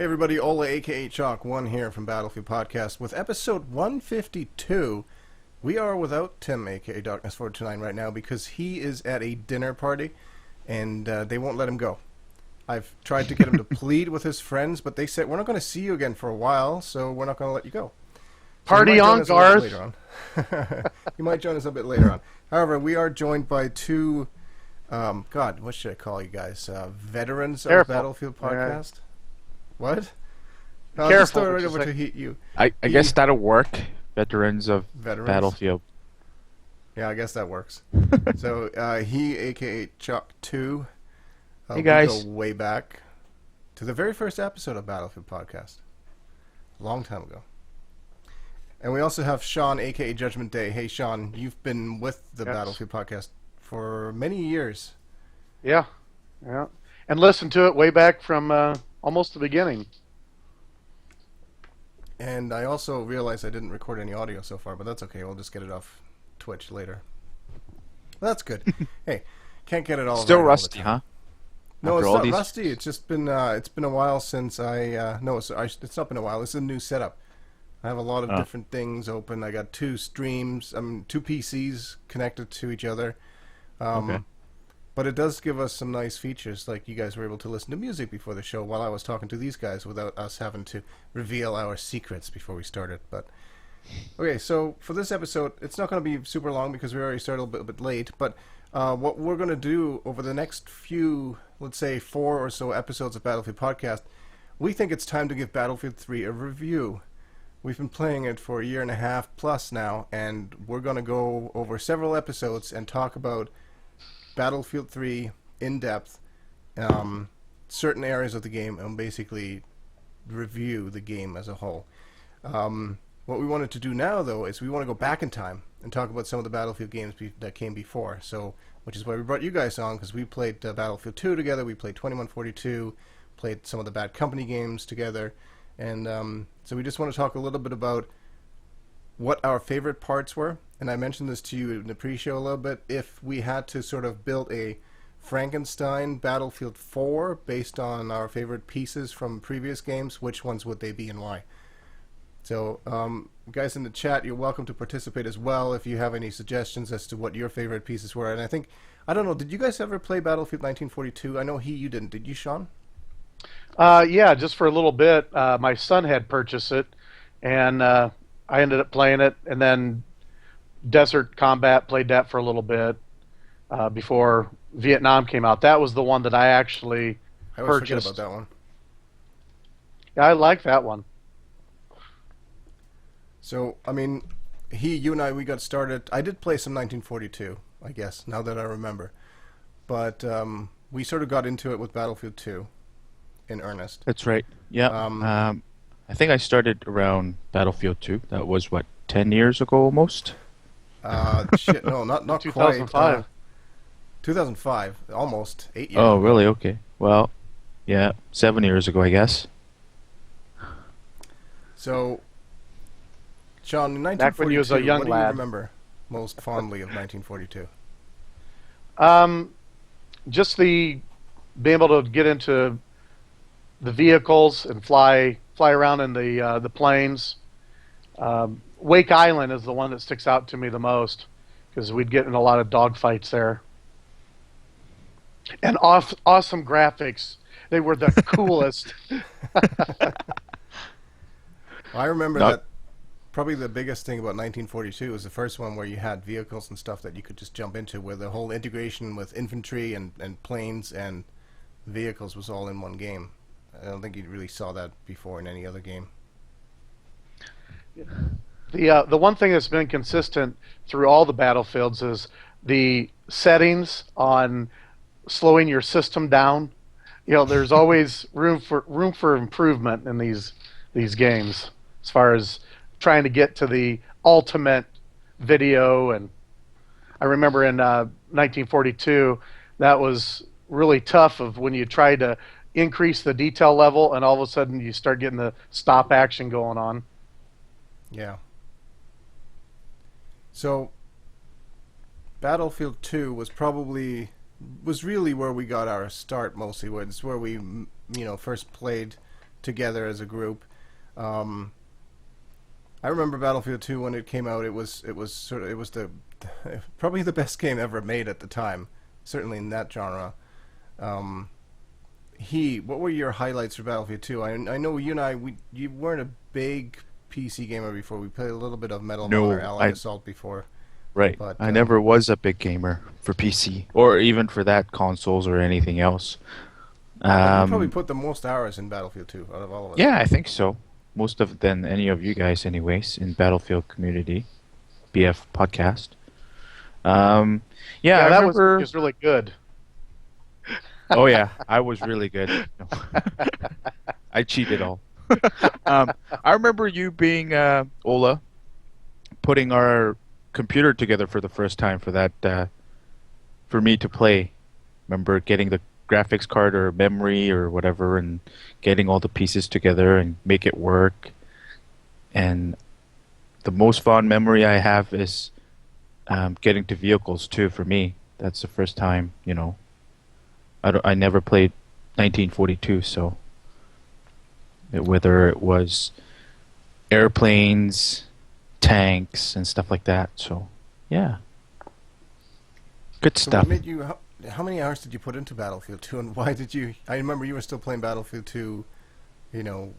Hey everybody, Ola aka Chalk1 here from Battlefield Podcast with episode 152. We are without Tim aka Darkness429 right now because he is at a dinner party and they won't let him go. I've tried to get him to plead with his friends, but they said, we're not going to see you again for a while, so we're not going to let you go. So Party on, Garth! You might join us a bit later on. However, we are joined by two, God, what should I call you guys? Veterans of Battlefield Podcast? Yeah. What? I'll just throw it right over to you. I guess that'll work. Veterans of Battlefield. Yeah, I guess that works. So, he, aka Chuck2. Hey, guys. We go way back to the very first episode of Battlefield Podcast. A long time ago. And we also have Sean, aka Judgment Day. Hey, Sean, you've been with the Battlefield Podcast for many years. Yeah. And listened to it way back from almost the beginning. And I also realized I didn't record any audio so far, but that's okay. We'll just get it off Twitch later. Well, that's good. Hey, can't get it all. Still rusty, huh? No, it's not rusty. It's just been a while since I. No, it's not been a while. This is a new setup. I have a lot of different things open. I got two streams. Two PCs connected to each other. Okay. But it does give us some nice features, like you guys were able to listen to music before the show while I was talking to these guys without us having to reveal our secrets before we started. But okay, so for this episode, it's not going to be super long because we already started a little bit late. But what we're going to do over the next few, let's say 4 or so episodes of Battlefield Podcast, we think it's time to give Battlefield 3 a review. We've been playing it for a year and a half plus now, and we're going to go over several episodes and talk about Battlefield 3 in depth, certain areas of the game, and basically review the game as a whole. What we wanted to do now, though, is we want to go back in time and talk about some of the Battlefield games that came before. So, which is why we brought you guys on, because we played Battlefield 2 together, we played 2142, played some of the Bad Company games together, and so we just want to talk a little bit about what our favorite parts were. And I mentioned this to you in the pre-show a little bit. If we had to sort of build a Frankenstein Battlefield 4 based on our favorite pieces from previous games, which ones would they be and why? So, guys in the chat, you're welcome to participate as well if you have any suggestions as to what your favorite pieces were. And I think, I don't know, did you guys ever play Battlefield 1942? I know you didn't. Did you, Sean? Yeah, just for a little bit. My son had purchased it, and I ended up playing it, and then Desert Combat, played that for a little bit before Vietnam came out. That was the one that I actually purchased. I always forget about that one. Yeah, I like that one. So, I mean, you and I, we got started. I did play some 1942, I guess, now that I remember. But we sort of got into it with Battlefield 2 in earnest. That's right. Yeah. I think I started around Battlefield 2. That was, what, 10 years ago almost? Shit, no, not 2005. Quite. 2005, almost 8 years. Oh, really? Okay. Well, yeah, 7 years ago, I guess. So, Sean, in 1942, back when you was a young what lad, do you remember most fondly of 1942? Just being able to get into the vehicles and fly around in the planes. Wake Island is the one that sticks out to me the most because we'd get in a lot of dogfights there. And awesome graphics. They were the coolest. I remember that probably the biggest thing about 1942 was the first one where you had vehicles and stuff that you could just jump into, where the whole integration with infantry and planes and vehicles was all in one game. I don't think you really saw that before in any other game. The one thing that's been consistent through all the Battlefields is the settings on slowing your system down. You know, there's always room for improvement in these games as far as trying to get to the ultimate video. And I remember in 1942 that was really tough of when you tried to increase the detail level and all of a sudden you start getting the stop action going on. Yeah. So Battlefield 2 was really where we got our start mostly. It's where we, first played together as a group. I remember Battlefield 2 when it came out. It was the probably the best game ever made at the time, certainly in that genre. What were your highlights for Battlefield 2? I know you and you weren't a big PC gamer before. We played a little bit of Medal of Honor, Allied Assault before. Right. But, I never was a big gamer for PC, or even for that, consoles or anything else. You probably put the most hours in Battlefield 2 out of all of us. Yeah, I think so. Most than any of you guys, anyways, in Battlefield community, BF podcast. I that remember... was really good. Oh yeah, I was really good. I cheated all. I remember you being Ola, putting our computer together for the first time for that, for me to play. Remember getting the graphics card or memory or whatever, and getting all the pieces together and make it work. And the most fond memory I have is getting to vehicles too. For me, that's the first time. I never played 1942, so whether it was airplanes, tanks, and stuff like that. So yeah, good stuff. What made you? How many hours did you put into Battlefield 2, and why did you... I remember you were still playing Battlefield 2,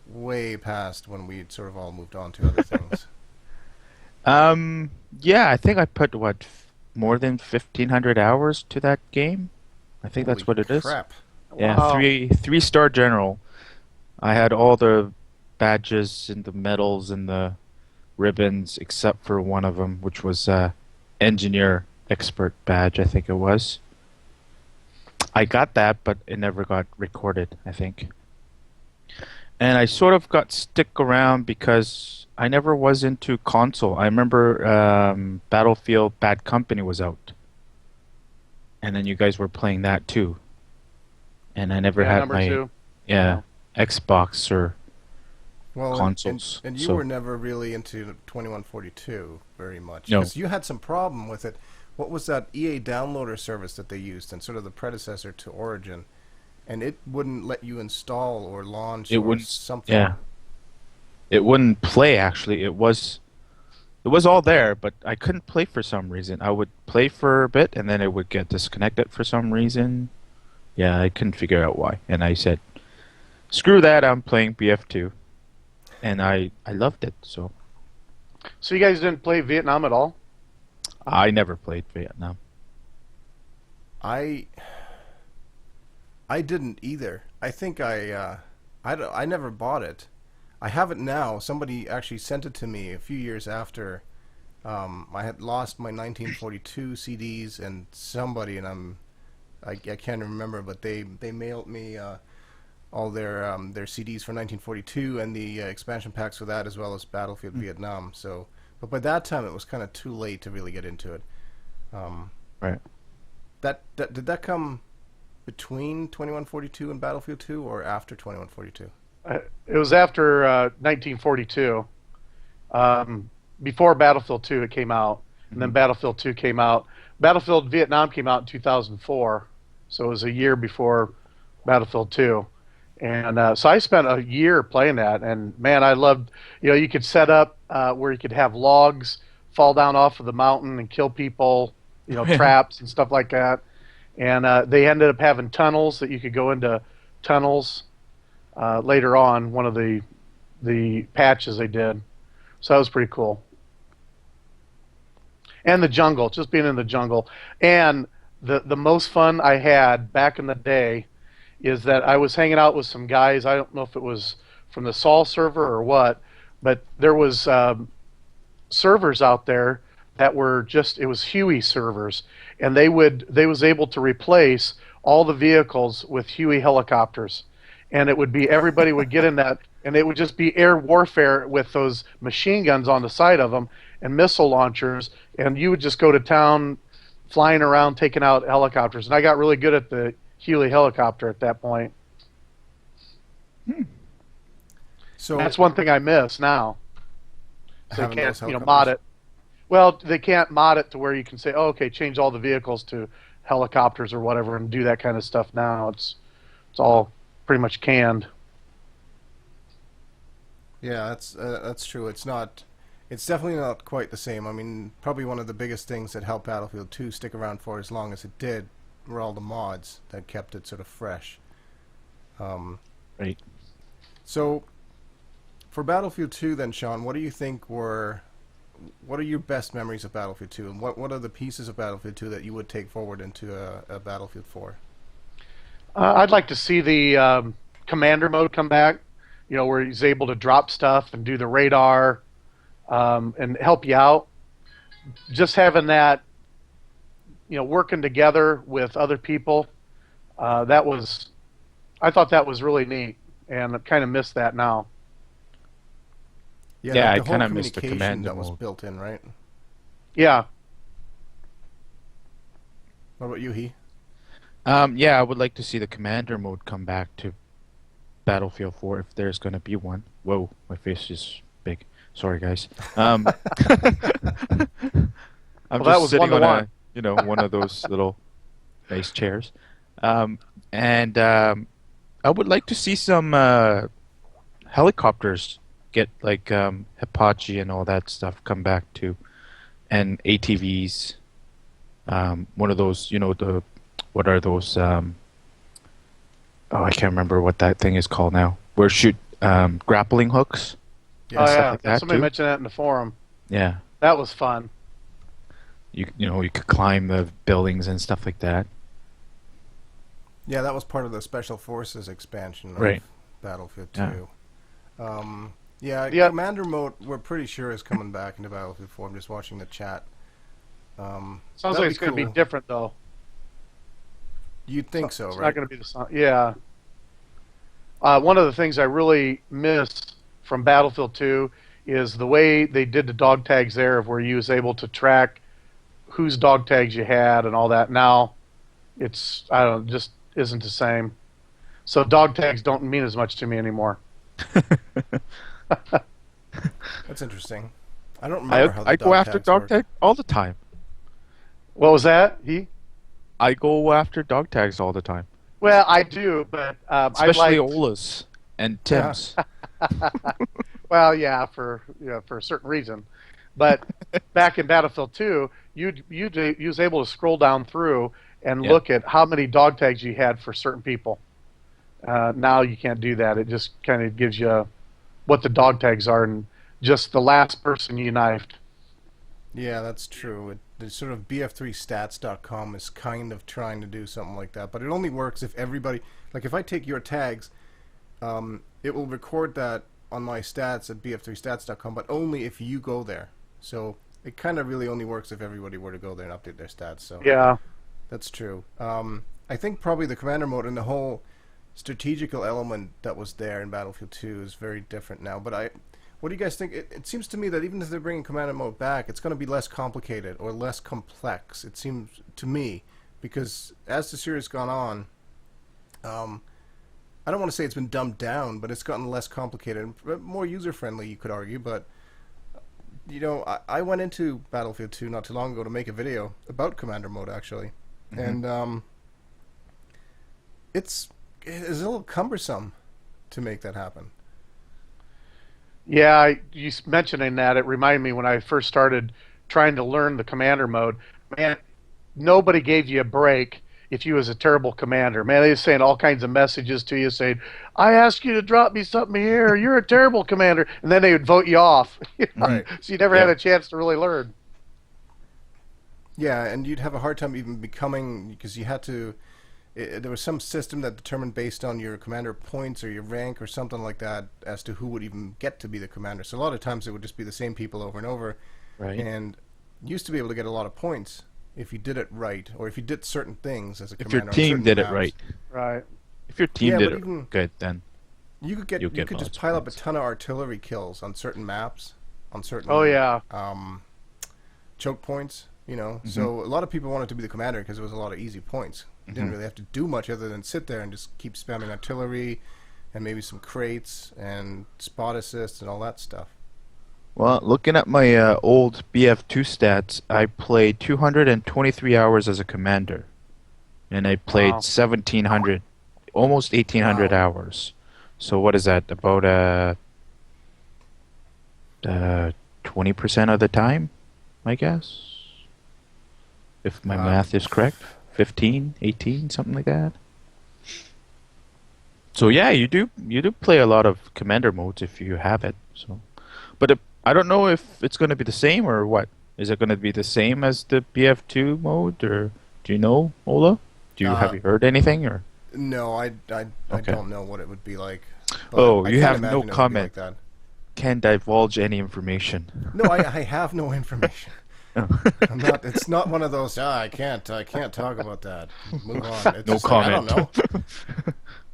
way past when we'd sort of all moved on to other things. Yeah, I think I put, more than 1,500 hours to that game? I think that's what it is. Crap. Yeah, Wow. three-star general. I had all the badges and the medals and the ribbons except for one of them, which was engineer expert badge, I think it was. I got that, but it never got recorded, I think. And I sort of got stick around because I never was into console. I remember Battlefield Bad Company was out. And then you guys were playing that too. And I never had my Xbox or consoles. And you were never really into 2142 very much. No. Because you had some problem with it. What was that EA downloader service that they used, and sort of the predecessor to Origin, and it wouldn't let you install or launch something. Yeah, it wouldn't play. Actually, it was all there, but I couldn't play for some reason. I would play for a bit, and then it would get disconnected for some reason. Yeah, I couldn't figure out why, and I said, "Screw that! I'm playing BF2," and I loved it. So you guys didn't play Vietnam at all? I never played Vietnam. I didn't either. I think I never bought it. I have it now. Somebody actually sent it to me a few years after I had lost my 1942 CDs, and somebody, and I can't remember, but they mailed me all their CDs for 1942 and the expansion packs for that, as well as Battlefield Vietnam. So. But by that time, it was kind of too late to really get into it. Right. Did that come between 2142 and Battlefield 2, or after 2142? It was after 1942. Before Battlefield 2, it came out, and then Battlefield 2 came out. Battlefield Vietnam came out in 2004, so it was a year before Battlefield 2. And so I spent a year playing that, and man, I loved, you could set up where you could have logs fall down off of the mountain and kill people, traps and stuff like that. And they ended up having tunnels that you could go into tunnels later on, one of the patches they did. So that was pretty cool. And the jungle, just being in the jungle. And the most fun I had back in the day is that I was hanging out with some guys. I don't know if it was from the Sol server or what, but there was servers out there that were it was Huey servers, and they was able to replace all the vehicles with Huey helicopters, and it would be everybody would get in that, and it would just be air warfare with those machine guns on the side of them and missile launchers, and you would just go to town flying around taking out helicopters, and I got really good at the Huey helicopter at that point. So that's one thing I miss now. So they can't, mod it. Well, they can't mod it to where you can say, "Oh, okay, change all the vehicles to helicopters or whatever," and do that kind of stuff now. It's all pretty much canned. Yeah, that's true. It's not. It's definitely not quite the same. I mean, probably one of the biggest things that helped Battlefield 2 stick around for as long as it did were all the mods that kept it sort of fresh. Um, Right. so, for Battlefield 2, then, Sean, what do you think were? What are your best memories of Battlefield 2, and what are the pieces of Battlefield 2 that you would take forward into a Battlefield 4? I'd like to see the commander mode come back. You know, where he's able to drop stuff and do the radar and help you out. Just having that, you know, working together with other people. That was, I thought that was really neat, and I kind of miss that now. Yeah, Yeah, like I the whole kinda missed the communication commander that was mode. built in, right? Yeah, What about you, He? Yeah, I would like to see the commander mode come back to Battlefield 4 if there's going to be one. Whoa, my face is big. Sorry, guys. I'm well, that just was sitting on 1-to-1. one of those little nice chairs. And I would like to see some helicopters get like Apache and all that stuff come back too, and ATVs. One of those, what are those? Oh, I can't remember what that thing is called now. Where shoot grappling hooks Yeah, Oh and stuff yeah, like that somebody too. mentioned that in the forum. Yeah, That was fun. you could climb the buildings and stuff like that. yeah, that was part of the Special Forces expansion of Right. Battlefield Yeah. 2. Yeah, Yeah. Commander mode, we're pretty sure is coming back into Battlefield 4. I'm just watching the chat. Sounds That'd like be it's going to be cool. different though. You'd think so, It's right? not going to be the same. Yeah. One of the things I really miss from Battlefield 2 is the way they did the dog tags there, of where you was able to track whose dog tags you had and all that. Now, it's I don't know, just isn't the same. So dog tags don't mean as much to me anymore. That's interesting. I don't remember how the I go dog after tags dog work. tag all the time. What was that? I go after dog tags all the time, Well, I do, but I especially like. Ola's and Tim's. Well, yeah, for for a certain reason. But back in Battlefield 2, you was able to scroll down through and Yeah. look at how many dog tags you had for certain people. Now you can't do that. It just kind of gives you what the dog tags are and just the last person you knifed. Yeah, that's true. The sort of bf3stats.com is kind of trying to do something like that, but it only works if everybody, like if I take your tags, it will record that on my stats at bf3stats.com, but only if you go there. So it kind of really only works if everybody were to go there and update their stats. So Yeah. that's true. I think probably the commander mode and the whole strategical element that was there in Battlefield 2 is very different now. But what do you guys think? It seems to me that even if they're bringing commander mode back, it's going to be less complicated or less complex. It seems to me, because as the series has gone on, I don't want to say it's been dumbed down, but it's gotten less complicated, more user friendly, you could argue. But I went into Battlefield 2 not too long ago to make a video about commander mode actually, and it's a little cumbersome to make that happen. Yeah, you mentioning that, it reminded me when I first started trying to learn the commander mode. Man, nobody gave you a break if you was a terrible commander. Man, they was saying all kinds of messages to you saying, "I asked you to drop me something here. You're a terrible commander," and then they would vote you off. Right. So you never had a chance to really learn. Yeah, and you'd have a hard time even becoming, because you had to. There was some system that determined based on your commander points or your rank or something like that as to who would even get to be the commander. So a lot of times it would just be the same people over and over. Right. And you used to be able to get a lot of points if you did it right, or if you did certain things as a If commander. your on team certain did it maps. right. Right. If your team Yeah, did but it even- good, then You could You'll you get could just lots of pile up a points. ton of artillery kills on certain maps, on certain Oh yeah. choke points. Mm-hmm. So a lot of people wanted to be the commander because it was a lot of easy points. You didn't Mhm. really have to do much other than sit there and just keep spamming artillery and maybe some crates and spot assists and all that stuff. Well, looking at my old BF2 stats, I played 223 hours as a commander, and I played Wow. 1,700, almost 1,800 Wow. hours. So what is that? About 20% of the time, I guess. If my math is correct. 15, 18, something like that. So yeah, you do play a lot of commander modes if you have it. So, but I don't know if it's going to be the same or what. Is it going to be the same as the BF2 mode, or do you know, Ola? Have you heard anything or? No, I don't know what it would be like. Oh, you have no comment. Like Can't divulge any information. No, I have no information. I'm not. It's not one of those. I can't talk about that. Move on. It's no just comment. Like, I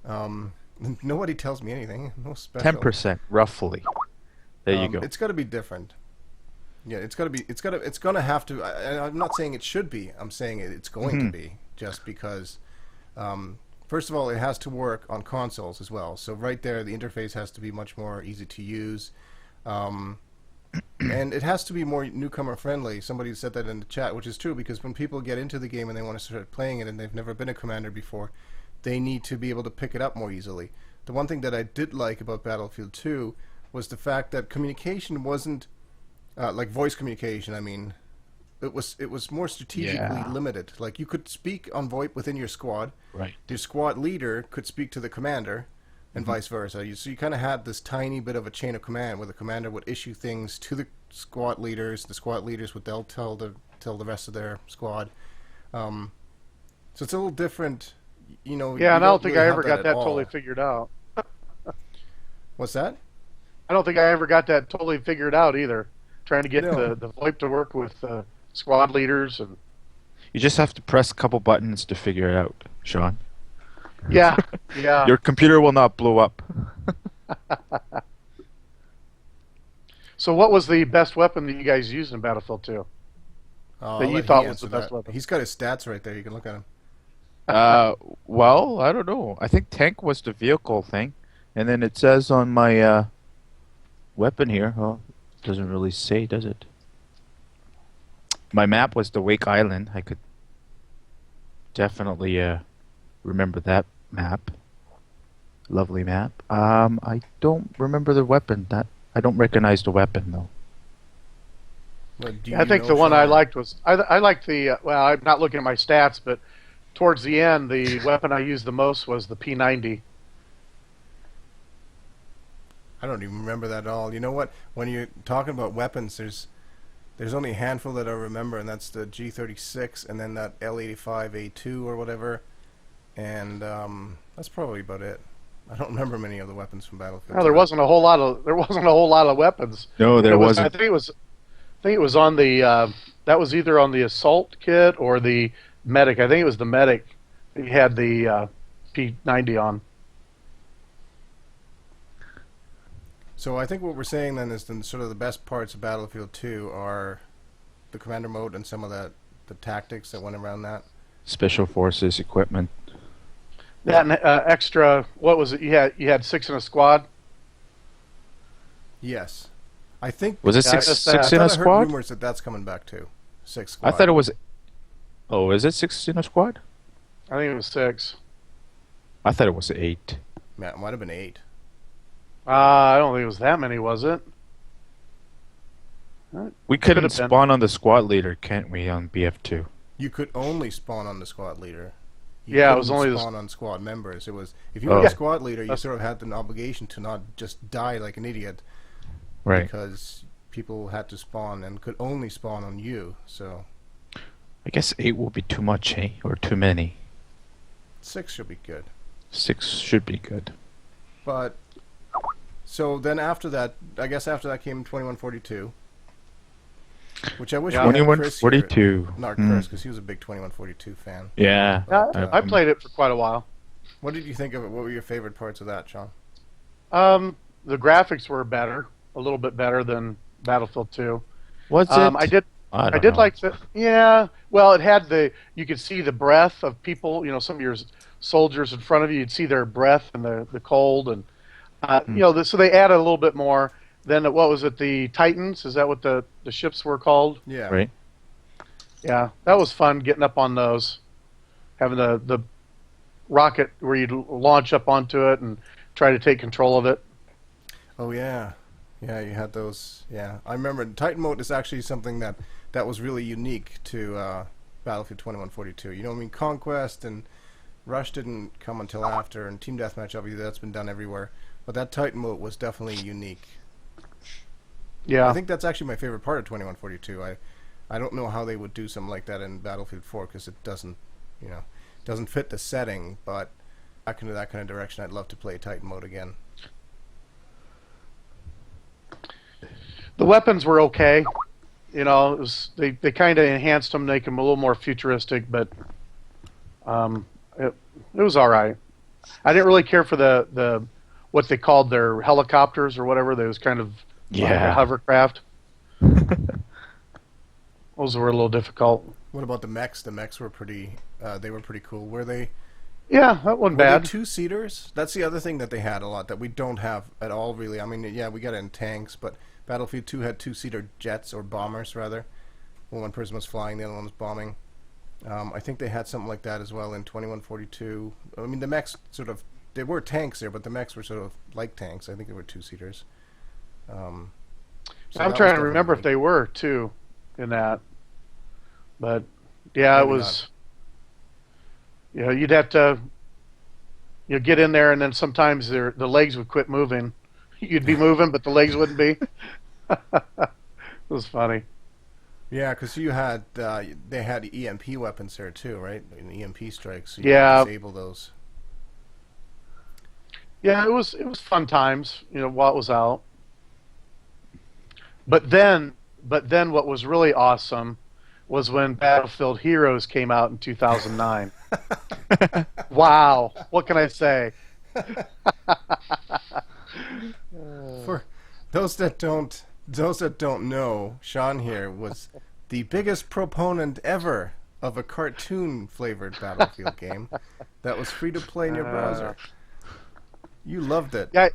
don't know. Nobody tells me anything. No special. 10% roughly. There you go. It's got to be different. Yeah, it's got to be. It's going to have to. I'm not saying it should be. I'm saying it's going to be, just because. First of all, it has to work on consoles as well. So right there, the interface has to be much more easy to use. And it has to be more newcomer friendly. Somebody said that in the chat, which is true, because when people get into the game and they want to start playing it and they've never been a commander before, they need to be able to pick it up more easily. The one thing that I did like about Battlefield 2 was the fact that communication wasn't like voice communication. I mean, it was more strategically limited. Like, you could speak on VoIP within your squad. Right. Your squad leader could speak to the commander, and vice versa. So you kind of had this tiny bit of a chain of command where the commander would issue things to the squad leaders. The squad leaders would tell the rest of their squad. So it's a little different, you know. Yeah, and I don't think really I ever got that all. totally figured out. What's that? I don't think I ever got that totally figured out either. Trying to get the VoIP to work with squad leaders and. You just have to press a couple buttons to figure it out, Sean. Yeah, yeah. Your computer will not blow up. So what was the best weapon that you guys used in Battlefield 2? That you thought was the best weapon? He's got his stats right there. You can look at him. Well, I don't know. I think tank was the vehicle thing. And then it says on my weapon here, oh, it doesn't really say, does it? My map was the Wake Island. I could definitely remember that map. Lovely map. I don't remember the weapon. I don't recognize the weapon though. Well, I think the one I liked was I liked the well, I'm not looking at my stats, but towards the end, the weapon I used the most was the P90. I don't even remember that at all. You know what? When you're talking about weapons, there's only a handful that I remember, and that's the G36 and then that L85A2 or whatever. And that's probably about it. I don't remember many of the weapons from Battlefield. No, there wasn't a whole lot of weapons. No, there wasn't. I think it was on the that was either on the assault kit or the medic. I think it was the medic that you had the P90 on. So I think what we're saying then is sort of the best parts of Battlefield 2 are the commander mode and some of the tactics that went around that. Special forces equipment. That and, extra. What was it? You had 6 in a squad. Yes, I think. Was it six in a squad? I heard rumors that that's coming back too. 6 squad. I thought it was. Oh, is it 6 in a squad? I think it was 6. I thought it was 8. Yeah, it might have been 8. I don't think it was that many, was it? We couldn't spawn on the squad leader, can't we, on BF2? You could only spawn on the squad leader. Yeah, it was only spawn on squad members. It was if you were a squad leader, you sort of had an obligation to not just die like an idiot, right? Because people had to spawn and could only spawn on you. So, I guess 8 will be too much, eh? Or too many. 6 should be good. 6 should be good. But so then after that, I guess after that came 2142. Which I wish we had Chris 2142. here. Not Chris, because he was a big 2142 fan. Yeah. I played it for quite a while. What did you think of it? What were your favorite parts of that, Sean? The graphics were better, a little bit better than Battlefield 2. Was it? I did like the. Yeah. Well, it had you could see the breath of people. You know, some of your soldiers in front of you. You'd see their breath and the cold, and you know. So they added a little bit more. Then what was it? The Titans? Is that what the ships were called? Yeah. Right. Yeah, that was fun getting up on those, having the rocket where you'd launch up onto it and try to take control of it. Oh yeah, Yeah, you had those. Yeah, I remember Titan mode is actually something that was really unique to Battlefield 2142. You know, I mean, Conquest and Rush didn't come until after, and Team Deathmatch obviously that's been done everywhere. But that Titan mode was definitely unique. Yeah. I think that's actually my favorite part of 2142. I don't know how they would do something like that in Battlefield 4 because it doesn't, doesn't fit the setting. But back into that kind of direction, I'd love to play Titan mode again. The weapons were okay. You know, they kind of enhanced them, make them a little more futuristic, but it was all right. I didn't really care for the what they called their helicopters or whatever. They was kind of like a hovercraft. Those were a little difficult. What about the mechs? The mechs were pretty. They were pretty cool. Were they? Yeah, that wasn't bad. Were they two-seaters? That's the other thing that they had a lot that we don't have at all, really. I mean, yeah, we got it in tanks, but Battlefield 2 had two-seater jets, or bombers, rather. One person was flying, the other one was bombing. I think they had something like that as well in 2142. I mean, the mechs sort of... They were tanks there, but the mechs were sort of like tanks. I think they were two-seaters. I'm trying to remember if they were, too, in that. But, yeah, maybe it was... Not. You know, you'd have to get in there, and then sometimes the legs would quit moving. You'd be moving, but the legs wouldn't be. It was funny. Yeah, because you had they had EMP weapons there too, right? And EMP strikes. So you could disable those. Yeah, it was fun times. You know, while it was out. But then what was really awesome was when Battlefield Heroes came out in 2009. Wow, what can I say? For those that don't know, Sean here was the biggest proponent ever of a cartoon-flavored Battlefield game that was free to play in your browser. You loved it. Yeah,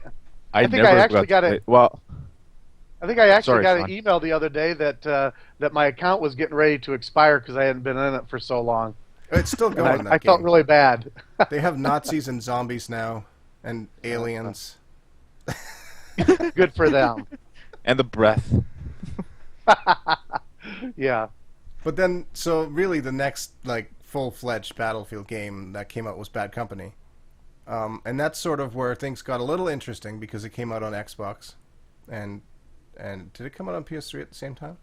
I think I actually got it. Well, I think I actually got an email the other day that my account was getting ready to expire because I hadn't been in it for so long. It's still going. I felt really bad. They have Nazis and zombies now, and aliens. Good for them. And the breath. Yeah. But then, so really, the next like full-fledged Battlefield game that came out was Bad Company, and that's sort of where things got a little interesting because it came out on Xbox, and did it come out on PS3 at the same time?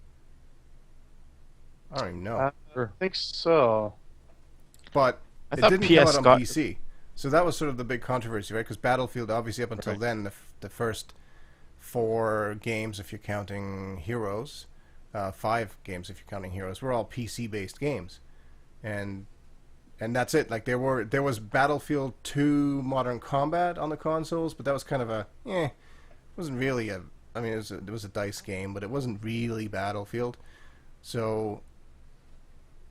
I don't even know. I think so. But it didn't come out on PC. So that was sort of the big controversy, right? Because Battlefield, obviously up until then, the first 4 games, if you're counting Heroes, 5 games if you're counting Heroes, were all PC-based games. And that's it. Like there was Battlefield 2 Modern Combat on the consoles, but that was kind of it wasn't really it was a dice game, but it wasn't really Battlefield. So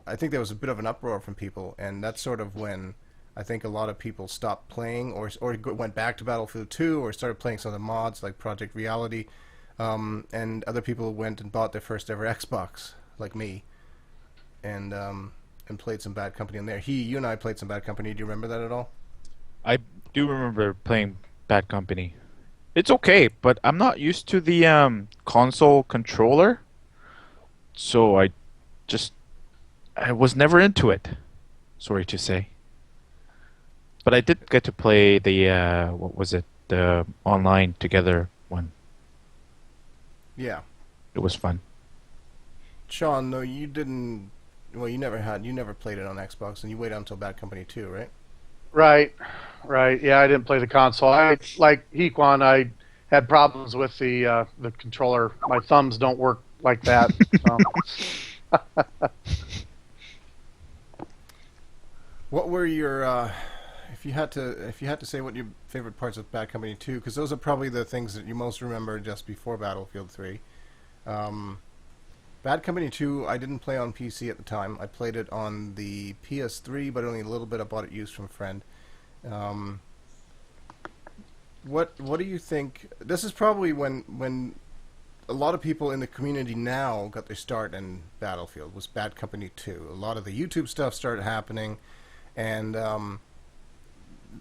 I think there was a bit of an uproar from people, and that's sort of when I think a lot of people stopped playing or went back to Battlefield 2 or started playing some of the mods like Project Reality, and other people went and bought their first ever Xbox, like me, and played some Bad Company in there. You and I played some Bad Company. Do you remember that at all? I do remember playing Bad Company. It's okay, but I'm not used to the console controller, so I was never into it. Sorry to say. But I did get to play the what was it? The online together one. Yeah. It was fun. Sean, no, you didn't. Well, you never played it on Xbox, and you waited until Bad Company 2, right? Right. Yeah, I didn't play the console. Like Hequan, I had problems with the controller. My thumbs don't work like that. What were your if you had to say what your favorite parts of Bad Company 2, because those are probably the things that you most remember just before Battlefield 3. Bad Company 2, I didn't play on PC at the time. I played it on the PS3, but only a little bit. I bought it used from a friend. What do you think? This is probably when a lot of people in the community now got their start in Battlefield, was Bad Company 2. A lot of the YouTube stuff started happening, and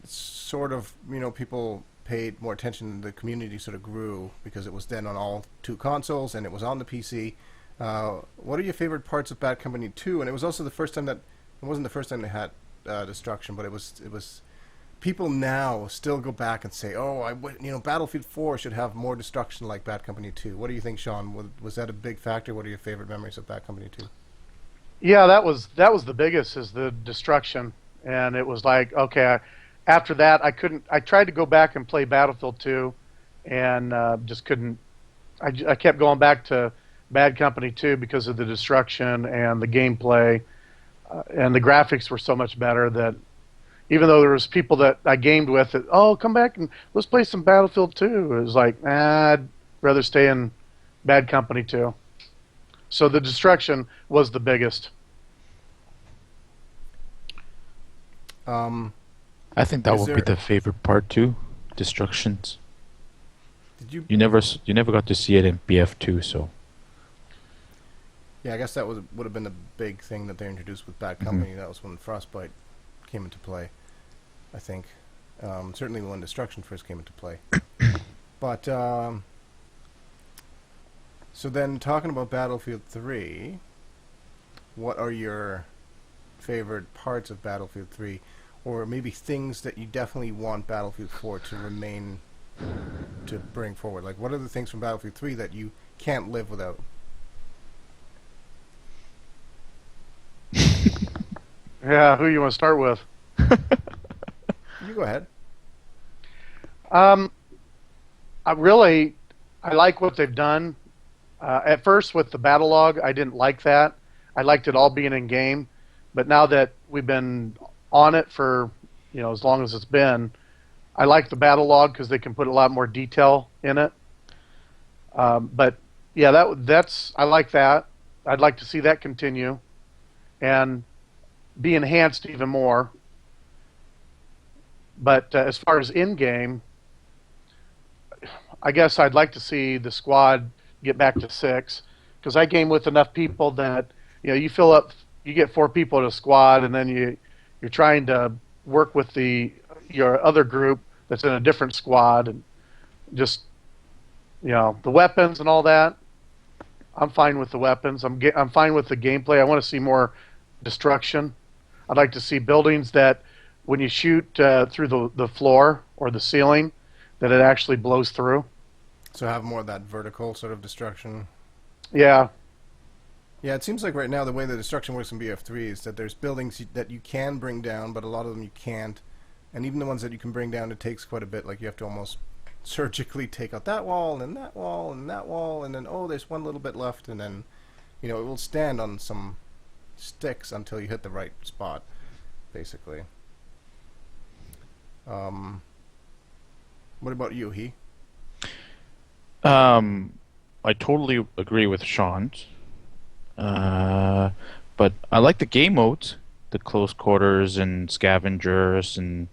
sort of, people paid more attention, the community sort of grew because it was then on all 2 consoles and it was on the PC. What are your favorite parts of Bad Company 2? And it was also the first time that it wasn't the first time they had destruction, but it was. People now still go back and say, "Oh, Battlefield 4 should have more destruction like Bad Company 2." What do you think, Sean? Was that a big factor? What are your favorite memories of Bad Company 2? Yeah, that was the biggest, is the destruction, and it was like, okay, after that I couldn't. I tried to go back and play Battlefield 2, and just couldn't. I kept going back to Bad Company 2 because of the destruction and the gameplay, and the graphics were so much better that even though there was people that I gamed with that, oh, come back and let's play some Battlefield 2. It was like, I'd rather stay in Bad Company 2. So the destruction was the biggest. I think that would be the favorite part too. Destructions. Did you never got to see it in BF2, so. Yeah, I guess that would have been the big thing that they introduced with Bad Company. That was when Frostbite came into play, I think. Certainly when Destruction first came into play. But, so then talking about Battlefield 3, what are your favorite parts of Battlefield 3? Or maybe things that you definitely want Battlefield 4 to remain, to bring forward? Like, what are the things from Battlefield 3 that you can't live without? Yeah, who you want to start with? You go ahead. I like what they've done. At first with the Battlelog, I didn't like that. I liked it all being in game, but now that we've been on it for as long as it's been, I like the Battlelog because they can put a lot more detail in it. But yeah, that's I like that. I'd like to see that continue and be enhanced even more. But as far as in-game, I guess I'd like to see the squad get back to 6, because I game with enough people that you fill up, you get 4 people in a squad, and then you're trying to work with your other group that's in a different squad, and just the weapons and all that. I'm fine with the weapons. I'm fine with the gameplay. I want to see more destruction. I'd like to see buildings that when you shoot through the floor or the ceiling, that it actually blows through. So have more of that vertical sort of destruction. Yeah. Yeah, it seems like right now the way the destruction works in BF3 is that there's buildings that you can bring down, but a lot of them you can't. And even the ones that you can bring down, it takes quite a bit. Like you have to almost surgically take out that wall, and that wall, and that wall, and then, oh, there's one little bit left, and then, it will stand on some sticks until you hit the right spot, basically. What about you, He? I totally agree with Sean's. But I like the game modes, the close quarters and scavengers and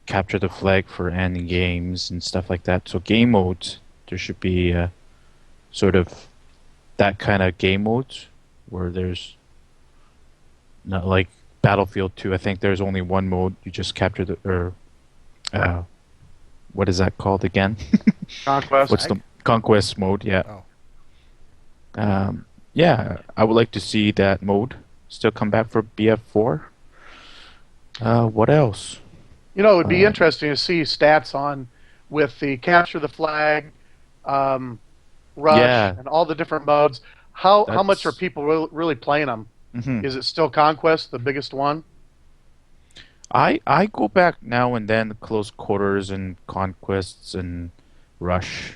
capture the flag for ending games and stuff like that. So game modes, there should be sort of that kind of game modes where there's not like Battlefield 2. I think there's only one mode. You just capture what is that called again? Conquest. What's the Conquest mode? Yeah. Oh. Yeah, I would like to see that mode still come back for BF4. What else? It would be interesting to see stats on with the capture the flag, rush, and all the different modes. How much are people really playing them? Mm-hmm. Is it still Conquest, the biggest one? I go back now and then, close quarters and conquests and rush.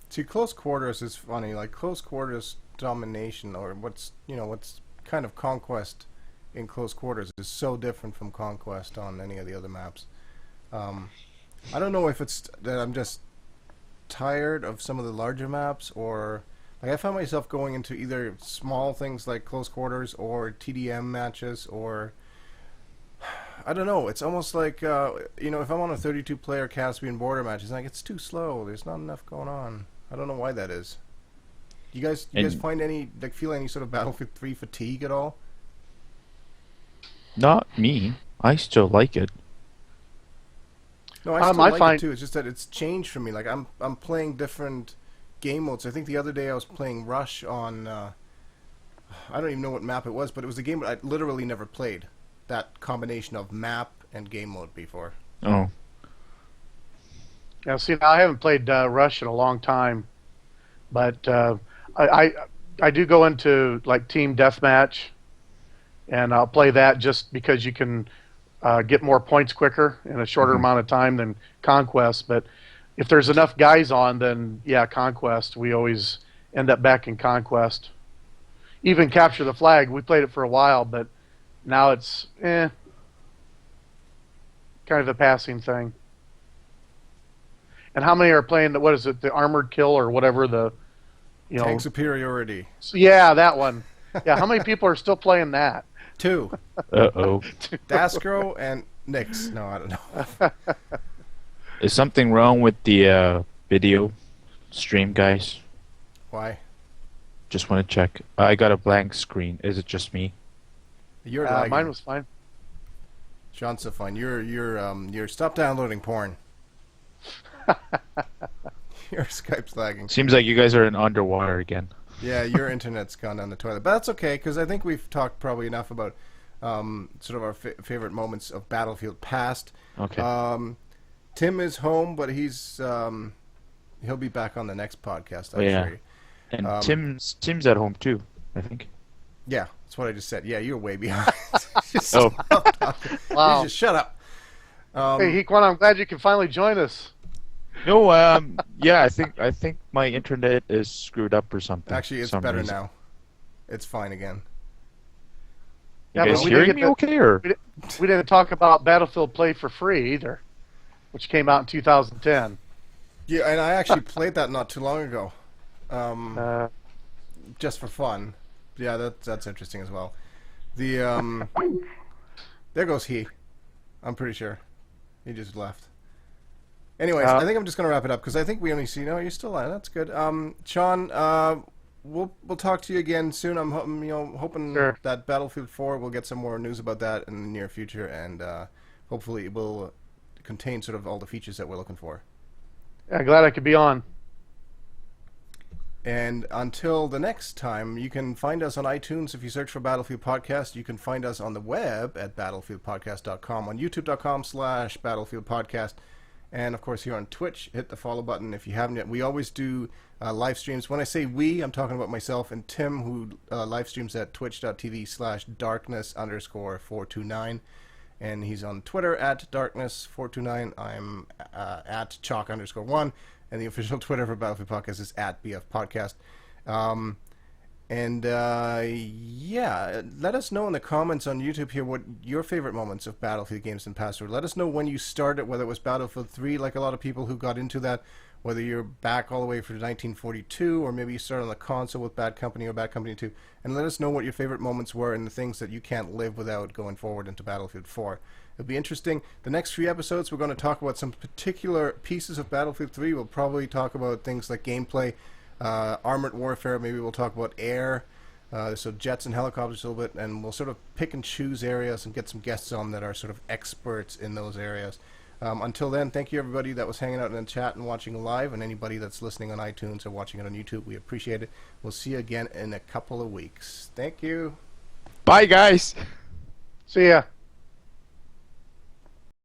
See, close quarters is funny. Like close quarters domination, or what's kind of conquest in close quarters, is so different from conquest on any of the other maps. I don't know if it's that I'm just tired of some of the larger maps, or like I found myself going into either small things like close quarters or TDM matches, or I don't know. It's almost like if I'm on a 32-player Caspian border match, it's like it's too slow. There's not enough going on. I don't know why that is. You guys find feel any sort of Battlefield 3 fatigue at all? Not me. I still like it. No, I still like it too. It's just that it's changed for me. Like I'm playing different game modes. I think the other day I was playing Rush on. I don't even know what map it was, but it was a game I literally never played. That combination of map and game mode before. Oh. Yeah, see, now I haven't played Rush in a long time, but I do go into like team deathmatch, and I'll play that just because you can get more points quicker in a shorter amount of time than Conquest. But if there's enough guys on, then yeah, Conquest. We always end up back in Conquest. Even Capture the Flag, we played it for a while, but now it's kind of a passing thing. And how many are playing what is it, the Armored Kill or whatever Tank Superiority. So yeah, that one. Yeah, how many people are still playing that? 2. Uh-oh. Daskro and Nix. No, I don't know. Is something wrong with the video stream, guys? Why? Just want to check. I got a blank screen. Is it just me? You're lagging. Mine was fine. Sean's so fine. You're stop downloading porn. Your Skype's lagging. Seems like you guys are in underwater again. Yeah, your internet's gone down the toilet. But that's okay, because I think we've talked probably enough about sort of our favorite moments of Battlefield past. Okay. Tim is home, but he'll be back on the next podcast, I'm sure. And Tim's at home too, I think. Yeah, that's what I just said. Yeah, you're way behind. Wow. You just shut up. Hey, Hequan, I'm glad you can finally join us. No, yeah, I think my internet is screwed up or something. Actually, it's better now. It's fine again. You guys hearing me okay, or? We didn't talk about Battlefield Play for Free either, which came out in 2010. Yeah, and I actually played that not too long ago. Just for fun. Yeah, that's interesting as well. There goes he. I'm pretty sure. He just left. Anyways, I think I'm just going to wrap it up because I think we only see... No, you're still on. That's good. Sean, we'll talk to you again soon. I'm hoping that Battlefield 4 will get some more news about that in the near future, and hopefully it will contain sort of all the features that we're looking for. Yeah, glad I could be on. And until the next time, you can find us on iTunes if you search for Battlefield Podcast. You can find us on the web at battlefieldpodcast.com, on youtube.com/battlefieldpodcast. And, of course, here on Twitch, hit the follow button if you haven't yet. We always do live streams. When I say we, I'm talking about myself and Tim, who live streams at twitch.tv/darkness_429. And he's on Twitter at darkness429. I'm at chalk_1. And the official Twitter for Battlefield Podcast is at BF Podcast. Yeah, let us know in the comments on YouTube here what your favorite moments of Battlefield games in past were. Let us know when you started, whether it was Battlefield 3, like a lot of people who got into that, whether you're back all the way from 1942, or maybe you started on the console with Bad Company or Bad Company 2. And let us know what your favorite moments were and the things that you can't live without going forward into Battlefield 4. It'll be interesting. The next 3 episodes, we're going to talk about some particular pieces of Battlefield 3. We'll probably talk about things like gameplay, armored warfare. Maybe we'll talk about air, so jets and helicopters a little bit, and we'll sort of pick and choose areas and get some guests on that are sort of experts in those areas. Until then, thank you everybody that was hanging out in the chat and watching live, and anybody that's listening on iTunes or watching it on YouTube. We appreciate it. We'll see you again in a couple of weeks. Thank you. Bye, guys. See ya.